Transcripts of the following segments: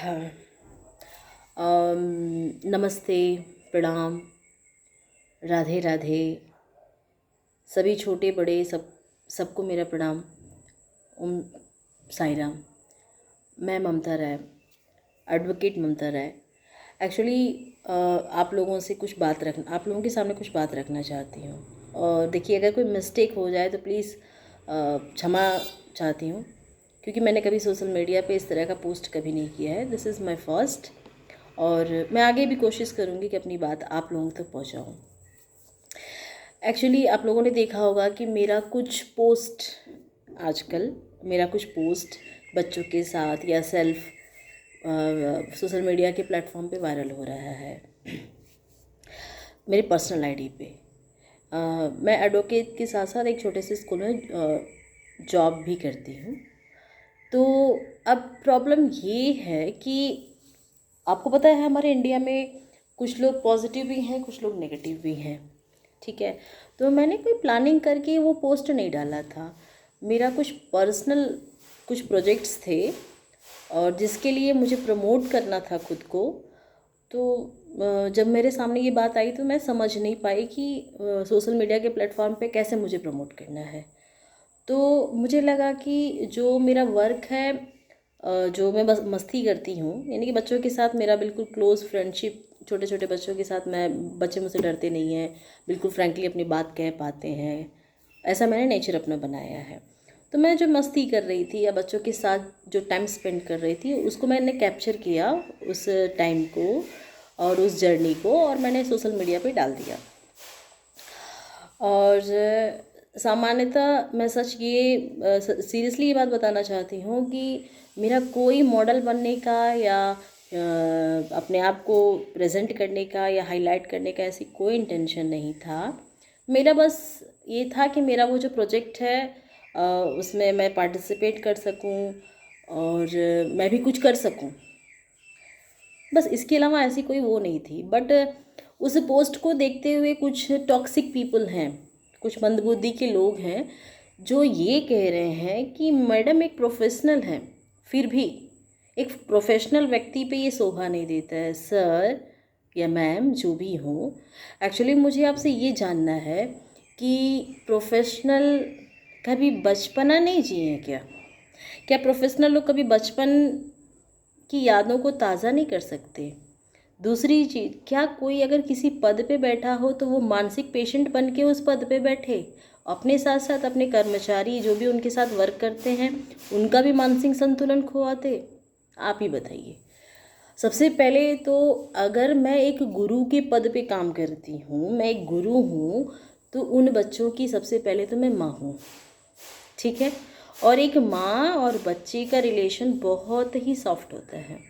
हाँ। नमस्ते, प्रणाम, राधे राधे। सभी छोटे बड़े सबको मेरा प्रणाम। ओम साई राम। मैं ममता राय, एडवोकेट ममता राय। एक्चुअली आप लोगों के सामने कुछ बात रखना चाहती हूँ। और देखिए, अगर कोई मिस्टेक हो जाए तो प्लीज़ क्षमा चाहती हूँ, क्योंकि मैंने कभी सोशल मीडिया पे इस तरह का पोस्ट कभी नहीं किया है। This is my first. और मैं आगे भी कोशिश करूँगी कि अपनी बात आप लोगों तक पहुँचाऊँ। एक्चुअली आप लोगों ने देखा होगा कि मेरा कुछ पोस्ट बच्चों के साथ या सेल्फ सोशल मीडिया के प्लेटफॉर्म पे वायरल हो रहा है, मेरे पर्सनल आईडी पे। मैं एडवोकेट के साथ साथ एक छोटे से स्कूल में जॉब भी करती हूँ। तो अब प्रॉब्लम ये है कि आपको पता है, हमारे इंडिया में कुछ लोग पॉजिटिव भी हैं, कुछ लोग नेगेटिव भी हैं। ठीक है, तो मैंने कोई प्लानिंग करके वो पोस्ट नहीं डाला था। मेरा कुछ प्रोजेक्ट्स थे और जिसके लिए मुझे प्रमोट करना था खुद को। तो जब मेरे सामने ये बात आई तो मैं समझ नहीं पाई कि सोशल मीडिया के प्लेटफॉर्म पे कैसे मुझे प्रमोट करना है। तो मुझे लगा कि जो मेरा वर्क है, जो मैं बस मस्ती करती हूँ, यानी कि बच्चों के साथ मेरा बिल्कुल क्लोज़ फ्रेंडशिप, छोटे छोटे बच्चों के साथ बच्चे मुझसे डरते नहीं हैं, बिल्कुल फ्रैंकली अपनी बात कह पाते हैं। ऐसा मैंने नेचर अपना बनाया है। तो मैं जो मस्ती कर रही थी या बच्चों के साथ जो टाइम स्पेंड कर रही थी, उसको मैंने कैप्चर किया, उस टाइम को और उस जर्नी को, और मैंने सोशल मीडिया पे डाल दिया। और सामान्यतः मैं सीरियसली ये बात बताना चाहती हूँ कि मेरा कोई मॉडल बनने का या अपने आप को प्रेजेंट करने का या हाईलाइट करने का ऐसी कोई इंटेंशन नहीं था। मेरा बस ये था कि मेरा वो जो प्रोजेक्ट है उसमें मैं पार्टिसिपेट कर सकूं और मैं भी कुछ कर सकूं। बस इसके अलावा ऐसी कोई वो नहीं थी। बट उस पोस्ट को देखते हुए कुछ टॉक्सिक पीपल हैं, कुछ मंदबुद्धि के लोग हैं, जो ये कह रहे हैं कि मैडम एक प्रोफेशनल हैं, फिर भी एक प्रोफेशनल व्यक्ति पे ये शोभा नहीं देता है। सर या मैम जो भी हो, एक्चुअली मुझे आपसे ये जानना है कि प्रोफेशनल कभी बचपना नहीं जिए क्या? क्या प्रोफेशनल लोग कभी बचपन की यादों को ताज़ा नहीं कर सकते? दूसरी चीज़, क्या कोई अगर किसी पद पे बैठा हो तो वो मानसिक पेशेंट बन के उस पद पे बैठे, अपने साथ साथ अपने कर्मचारी जो भी उनके साथ वर्क करते हैं उनका भी मानसिक संतुलन खोआते? आप ही बताइए। सबसे पहले तो अगर मैं एक गुरु के पद पे काम करती हूँ, मैं एक गुरु हूँ, तो उन बच्चों की सबसे पहले तो मैं माँ हूँ। ठीक है, और एक माँ और बच्चे का रिलेशन बहुत ही सॉफ्ट होता है।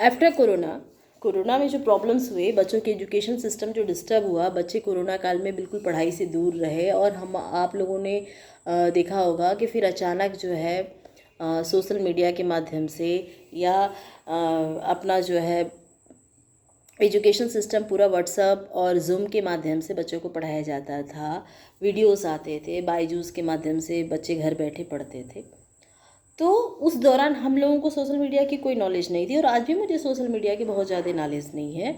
आफ्टर कोरोना में जो प्रॉब्लम्स हुए, बच्चों के एजुकेशन सिस्टम जो डिस्टर्ब हुआ, बच्चे कोरोना काल में बिल्कुल पढ़ाई से दूर रहे। और आप लोगों ने देखा होगा कि फिर अचानक जो है सोशल मीडिया के माध्यम से या अपना जो है एजुकेशन सिस्टम पूरा व्हाट्सअप और जूम के माध्यम से बच्चों को पढ़ाया जाता था। वीडियोस आते थे, बायजूस के माध्यम से बच्चे घर बैठे पढ़ते थे। तो उस दौरान हम लोगों को सोशल मीडिया की कोई नॉलेज नहीं थी, और आज भी मुझे सोशल मीडिया की बहुत ज़्यादा नॉलेज नहीं है।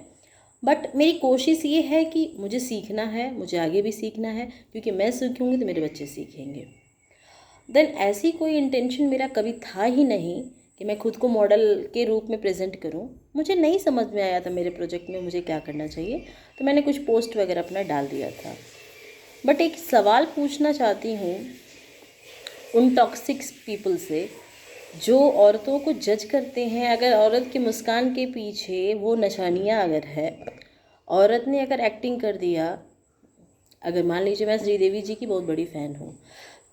बट मेरी कोशिश ये है कि मुझे सीखना है, मुझे आगे भी सीखना है, क्योंकि मैं सीखूँगी तो मेरे बच्चे सीखेंगे। देन ऐसी कोई इंटेंशन मेरा कभी था ही नहीं कि मैं खुद को मॉडल के रूप में प्रेजेंट करूं। मुझे नहीं समझ में आया था मेरे प्रोजेक्ट में मुझे क्या करना चाहिए, तो मैंने कुछ पोस्ट वगैरह अपना डाल दिया था। बट एक सवाल पूछना चाहती हूँ उन टॉक्सिक पीपल से जो औरतों को जज करते हैं। अगर औरत की मुस्कान के पीछे वो निशानियाँ अगर है, औरत ने अगर एक्टिंग कर दिया, अगर मान लीजिए मैं श्रीदेवी जी की बहुत बड़ी फ़ैन हूँ,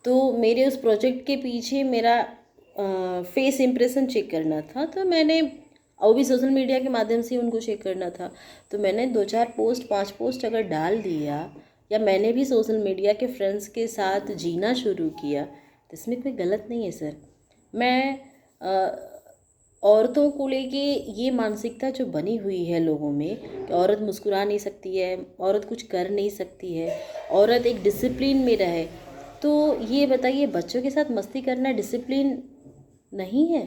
तो मेरे उस प्रोजेक्ट के पीछे मेरा फेस इम्प्रेशन चेक करना था, तो मैंने, और भी सोशल मीडिया के माध्यम से उनको चेक करना था, तो मैंने 2-4 पोस्ट 5 पोस्ट अगर डाल दिया, या मैंने भी सोशल मीडिया के फ्रेंड्स के साथ जीना शुरू किया, तो इसमें कोई गलत नहीं है सर। मैं औरतों को लेके ये मानसिकता जो बनी हुई है लोगों में कि औरत मुस्कुरा नहीं सकती है, औरत कुछ कर नहीं सकती है, औरत एक डिसिप्लिन में रहे, तो ये बताइए, बच्चों के साथ मस्ती करना डिसिप्लिन नहीं है?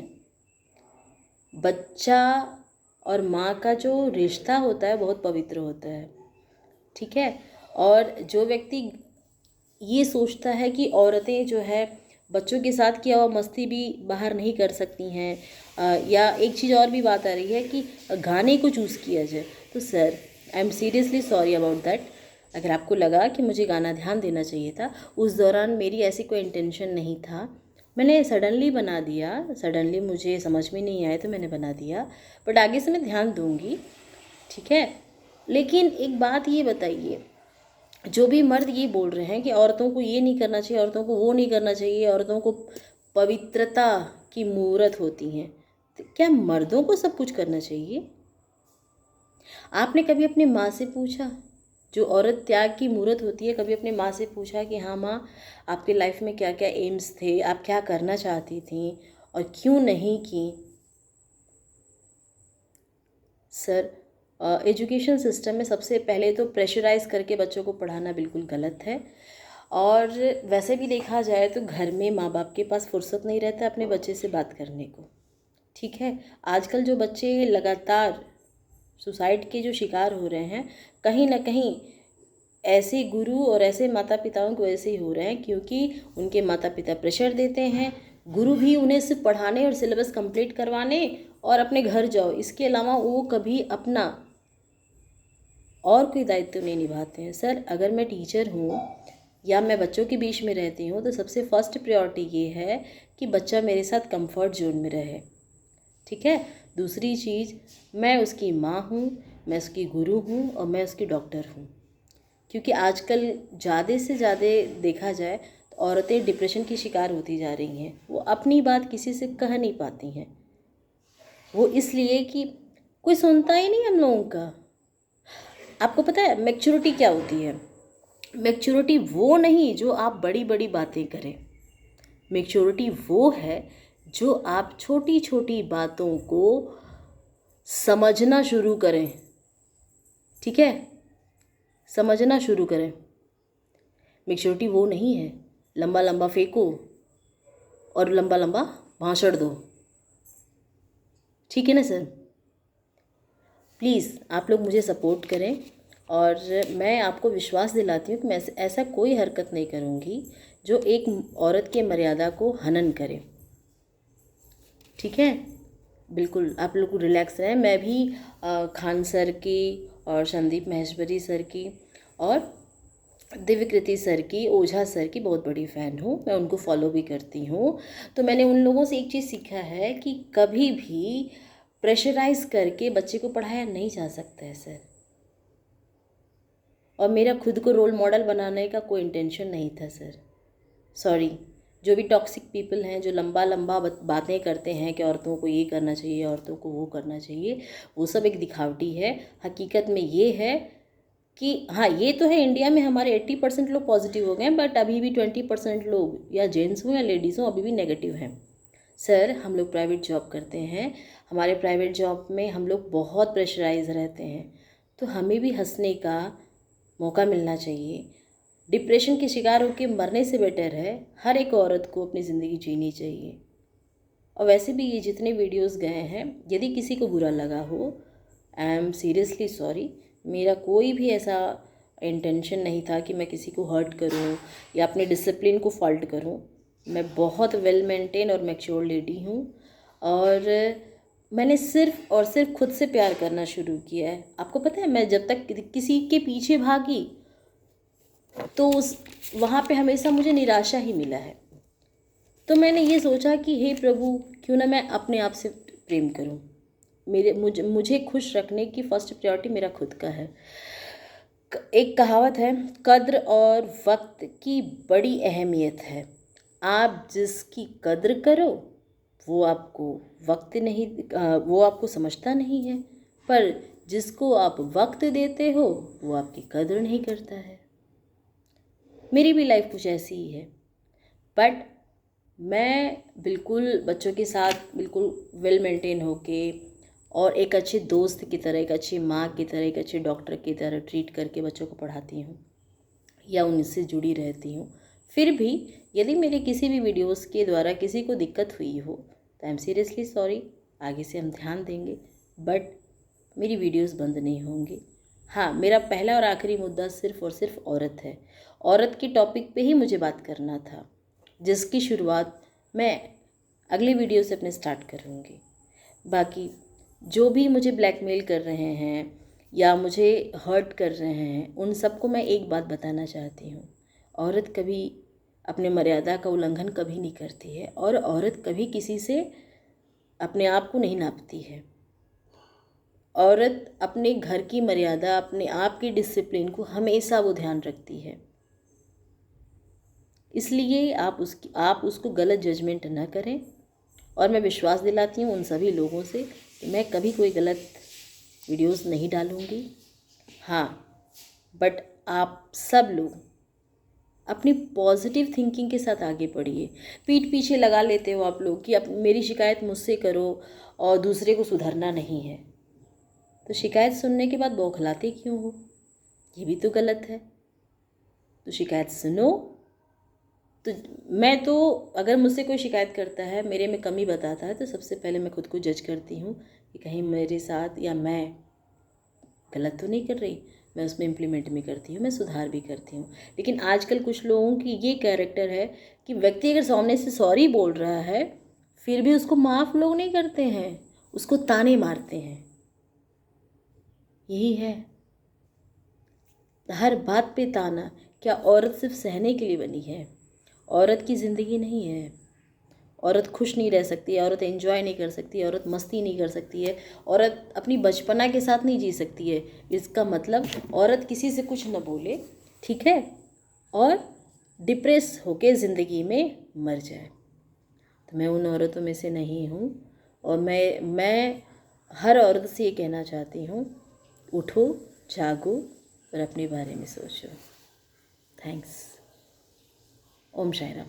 बच्चा और माँ का जो रिश्ता होता है बहुत पवित्र होता है, ठीक है। और जो व्यक्ति ये सोचता है कि औरतें जो है बच्चों के साथ किया हुआ मस्ती भी बाहर नहीं कर सकती हैं, या एक चीज़ और भी बात आ रही है कि गाने को चूज़ किया जाए, तो sir I am seriously sorry about that. अगर आपको लगा कि मुझे गाना ध्यान देना चाहिए था, उस दौरान मेरी ऐसी कोई इंटेंशन नहीं था, मैंने सडनली बना दिया, सडनली मुझे समझ में नहीं आया तो मैंने बना दिया, बट आगे से मैं ध्यान दूंगी, ठीक है। लेकिन एक बात ये बताइए, जो भी मर्द ये बोल रहे हैं कि औरतों को ये नहीं करना चाहिए, औरतों को वो नहीं करना चाहिए, औरतों को पवित्रता की मूर्त होती हैं, तो क्या मर्दों को सब कुछ करना चाहिए? आपने कभी अपनी माँ से पूछा, जो औरत त्याग की मूर्त होती है, कभी अपनी माँ से पूछा कि हाँ माँ, आपके लाइफ में क्या क्या एम्स थे, आप क्या करना चाहती थी और क्यों नहीं की? सर, एजुकेशन सिस्टम में सबसे पहले तो प्रेशराइज़ करके बच्चों को पढ़ाना बिल्कुल गलत है। और वैसे भी देखा जाए तो घर में माँ बाप के पास फुर्सत नहीं रहता अपने बच्चे से बात करने को, ठीक है। आजकल जो बच्चे लगातार सुसाइड के जो शिकार हो रहे हैं, कहीं ना कहीं ऐसे गुरु और ऐसे माता पिताओं को ऐसे ही हो रहे हैं, क्योंकि उनके माता पिता प्रेशर देते हैं। गुरु भी उन्हें सिर्फ पढ़ाने और सिलेबस कंप्लीट करवाने और अपने घर जाओ, इसके अलावा वो कभी अपना और कोई दायित्व नहीं निभाते हैं। सर, अगर मैं टीचर हूँ या मैं बच्चों के बीच में रहती हूँ, तो सबसे फर्स्ट प्रायोरिटी ये है कि बच्चा मेरे साथ कंफर्ट जोन में रहे, ठीक है। दूसरी चीज़, मैं उसकी माँ हूँ, मैं उसकी गुरु हूँ और मैं उसकी डॉक्टर हूँ। क्योंकि आजकल ज़्यादा से ज़्यादा देखा जाए तो औरतें डिप्रेशन की शिकार होती जा रही हैं। वो अपनी बात किसी से कह नहीं पाती हैं, वो इसलिए कि कोई सुनता ही नहीं हम लोगों का। आपको पता है मैच्योरिटी क्या होती है? मैच्योरिटी वो नहीं जो आप बड़ी बड़ी बातें करें, मैच्योरिटी वो है जो आप छोटी छोटी बातों को समझना शुरू करें, ठीक है, समझना शुरू करें। मैच्योरिटी वो नहीं है लंबा लंबा फेंको और लंबा लंबा भाषण दो, ठीक है ना सर। प्लीज़ आप लोग मुझे सपोर्ट करें, और मैं आपको विश्वास दिलाती हूँ कि मैं ऐसा कोई हरकत नहीं करूँगी जो एक औरत के मर्यादा को हनन करे, ठीक है। बिल्कुल आप लोग रिलैक्स रहें। मैं भी खान सर की और संदीप महेश्वरी सर की और दिव्यकृति सर की, ओझा सर की बहुत बड़ी फ़ैन हूँ, मैं उनको फॉलो भी करती हूँ। तो मैंने उन लोगों से एक चीज़ सीखा है कि कभी भी प्रेशराइज़ करके बच्चे को पढ़ाया नहीं जा सकता है सर। और मेरा खुद को रोल मॉडल बनाने का कोई इंटेंशन नहीं था सर, सॉरी। जो भी टॉक्सिक पीपल हैं, जो लंबा लंबा बातें करते हैं कि औरतों को ये करना चाहिए, औरतों को वो करना चाहिए, वो सब एक दिखावटी है। हकीकत में ये है कि हाँ, ये तो है, इंडिया में हमारे 80% लोग पॉजिटिव हो गए हैं, बट अभी भी 20% लोग, या जेंट्स हों या लेडीज़ हों, अभी भी नेगेटिव हैं। सर, हम लोग प्राइवेट जॉब करते हैं, हमारे प्राइवेट जॉब में हम लोग बहुत प्रेशराइज रहते हैं, तो हमें भी हंसने का मौका मिलना चाहिए। डिप्रेशन के शिकार होकर मरने से बेटर है हर एक औरत को अपनी ज़िंदगी जीनी चाहिए। और वैसे भी ये जितने वीडियोस गए हैं, यदि किसी को बुरा लगा हो, आई एम सीरियसली सॉरी। मेरा कोई भी ऐसा इंटेंशन नहीं था कि मैं किसी को हर्ट करूं या अपने डिसिप्लिन को फॉल्ट करूं। मैं बहुत वेल मेंटेन और मैच्योर लेडी हूं, और मैंने सिर्फ और सिर्फ खुद से प्यार करना शुरू किया है। आपको पता है, मैं जब तक किसी के पीछे भागी तो उस वहाँ पे हमेशा मुझे निराशा ही मिला है। तो मैंने ये सोचा कि हे प्रभु, क्यों ना मैं अपने आप से प्रेम करूं। मुझे खुश रखने की फर्स्ट प्रायोरिटी मेरा खुद का है। एक कहावत है, कद्र और वक्त की बड़ी अहमियत है। आप जिसकी कद्र करो वो आपको वो आपको समझता नहीं है, पर जिसको आप वक्त देते हो वो आपकी कद्र नहीं करता है। मेरी भी लाइफ कुछ ऐसी ही है, बट मैं बिल्कुल बच्चों के साथ बिल्कुल वेल मेंटेन होके और एक अच्छे दोस्त की तरह, एक अच्छी माँ की तरह, एक अच्छे डॉक्टर की तरह ट्रीट करके बच्चों को पढ़ाती हूँ या उनसे जुड़ी रहती हूँ। फिर भी यदि मेरे किसी भी वीडियोस के द्वारा किसी को दिक्कत हुई हो तो आई एम सीरियसली सॉरी। आगे से हम ध्यान देंगे, बट मेरी वीडियोस बंद नहीं होंगी। हाँ, मेरा पहला और आखिरी मुद्दा सिर्फ़ और सिर्फ औरत है। औरत के टॉपिक पे ही मुझे बात करना था, जिसकी शुरुआत मैं अगली वीडियो से अपने स्टार्ट करूँगी। बाकी जो भी मुझे ब्लैकमेल कर रहे हैं या मुझे हर्ट कर रहे हैं, उन सबको मैं एक बात बताना चाहती हूँ, औरत कभी अपने मर्यादा का उल्लंघन कभी नहीं करती है और औरत कभी किसी से अपने आप को नहीं नापती है। औरत अपने घर की मर्यादा, अपने आप की डिसिप्लिन को हमेशा वो ध्यान रखती है। इसलिए आप उसको गलत जजमेंट न करें। और मैं विश्वास दिलाती हूँ उन सभी लोगों से कि मैं कभी कोई गलत वीडियोस नहीं डालूँगी। हाँ, बट आप सब लोग अपनी पॉजिटिव थिंकिंग के साथ आगे बढ़िए। पीठ पीछे लगा लेते हो आप लोग कि अब मेरी शिकायत मुझसे करो और दूसरे को सुधरना नहीं है, तो शिकायत सुनने के बाद बौखलाते क्यों हो? ये भी तो गलत है। तो शिकायत सुनो। तो मैं तो अगर मुझसे कोई शिकायत करता है, मेरे में कमी बताता है, तो सबसे पहले मैं खुद को जज करती हूँ कि कहीं मेरे साथ या मैं गलत तो नहीं कर रही। मैं उसमें इम्प्लीमेंट भी करती हूँ, मैं सुधार भी करती हूँ। लेकिन आजकल कुछ लोगों की ये कैरेक्टर है कि व्यक्ति अगर सामने से सॉरी बोल रहा है, फिर भी उसको माफ़ लोग नहीं करते हैं, उसको ताने मारते हैं। यही है, हर बात पे ताना। क्या औरत सिर्फ सहने के लिए बनी है? औरत की ज़िंदगी नहीं है। औरत खुश नहीं रह सकती है, औरत एंजॉय नहीं कर सकती है, औरत मस्ती नहीं कर सकती है, औरत अपनी बचपना के साथ नहीं जी सकती है। इसका मतलब औरत किसी से कुछ न बोले, ठीक है, और डिप्रेस होके ज़िंदगी में मर जाए। तो मैं उन औरतों में से नहीं हूँ। और मैं हर औरत से ये कहना चाहती हूँ, उठो, जागो और अपने बारे में सोचो। थैंक्स। ओम साई राम।